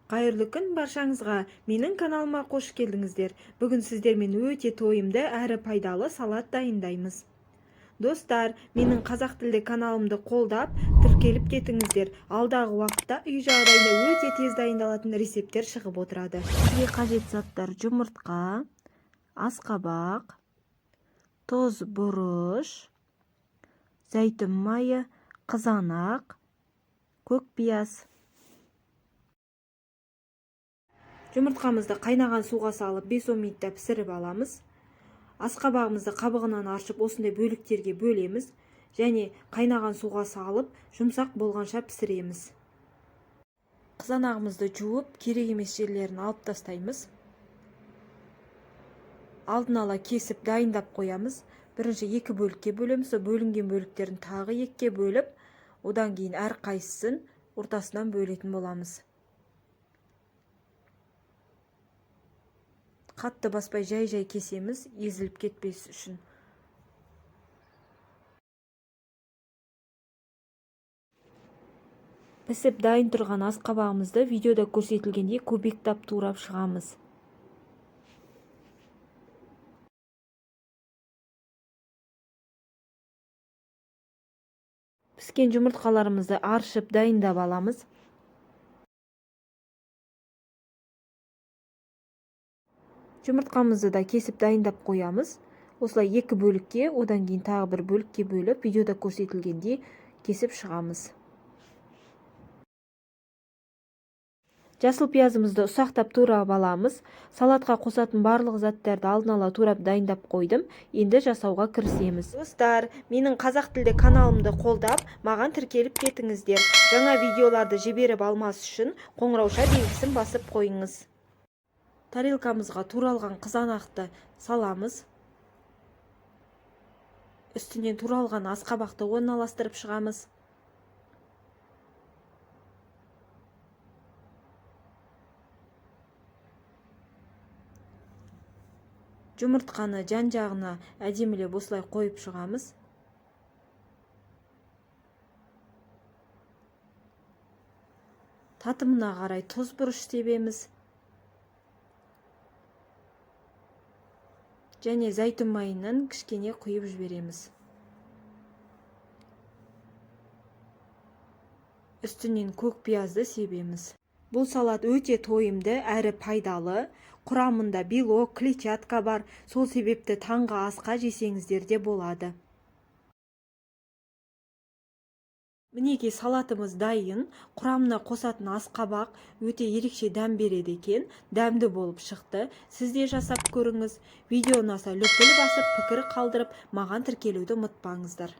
Қайырлы күн баршаңызға. Менің каналыма қош келдіңіздер. Бүгін сіздермен өте тойымды әрі пайдалы салат дайындаймыз. Достар, менің қазақ тілді каналымды қолдап, тіркеліп кетіңіздер. Алдағы уақытта үй жағдайында өте тез дайындалатын рецепттер шығып отырады. Бізге қажет заттар: жұмыртқа, асқабақ, тоз бұрыш, зәйтүн майы, қызанақ, көкпияз. Жұмыртқамызды қайнаған суға салып 5-10 минутта пісіріп аламыз. Асқабағымызды қабығынан аршып осындай бөліктерге бөлеміз және қайнаған суға салып жұмсақ болғанша пісіреміз. Қызанағымызды жуып, керек емес жерлерін алып тастаймыз. Алдын ала кесіп дайындап қоямыз. Бірінші 2 бөлікке бөлеміз. Бөлінген бөліктерін тағы 2-ке бөліп, одан кейін әр қайсысын ортасынан бөлетін боламыз. Қатты баспай жай-жай кесеміз, езіліп кетпес үшін. Пісіп дайын тұрған асқабағымызды видеода көрсетілгендей көбіктап турап шығамыз. Піскен жұмыртқаларымызды аршып дайындап аламыз. Жұмыртқамызды да кесіп дайындап қоямыз. Осылай 2 бөлікке, одан кейін тағы 1 бөлікке бөліп, видеода көрсетілгендей кесіп шығамыз. Жасыл пиязымызды ұсақтап турап аламыз. Салатқа қосатын барлық заттарды алдын ала турап дайындап қойдым. Енді жасауға кірісеміз. Достар, менің қазақ тілді каналымды қолдап, маған тіркеліп кетіңіздер. Жаңа видеоларды жіберіп алмас үшін қоңырауша белгісін басып қойыңыз. Тарелкамызға туралған қызанақты саламыз. Үстінен туралған асқабақты орналастырып шығамыз. Жұмыртқаны жан-жағына әдемілеп осылай қойып шығамыз. Татымына қарай тоз бұрыш себеміз. Және зәйтүн майынан кішкене құйып жібереміз. Үстінен көкпиязды себеміз. Бұл салат өте тойымды әрі пайдалы. Құрамында белок, клетчатка бар. Сол себепті таңғы асқа жесеңіздер де болады. Мінекей салатымыз дайын. Құрамына қосатын асқабақ өте ерекше дәм береді екен. Дәмді болып шықты. Сіз де жасап көріңіз. Видео ұнаса лүпіл басып, пікір қалдырып, маған тіркелуді ұмытпаңыздар.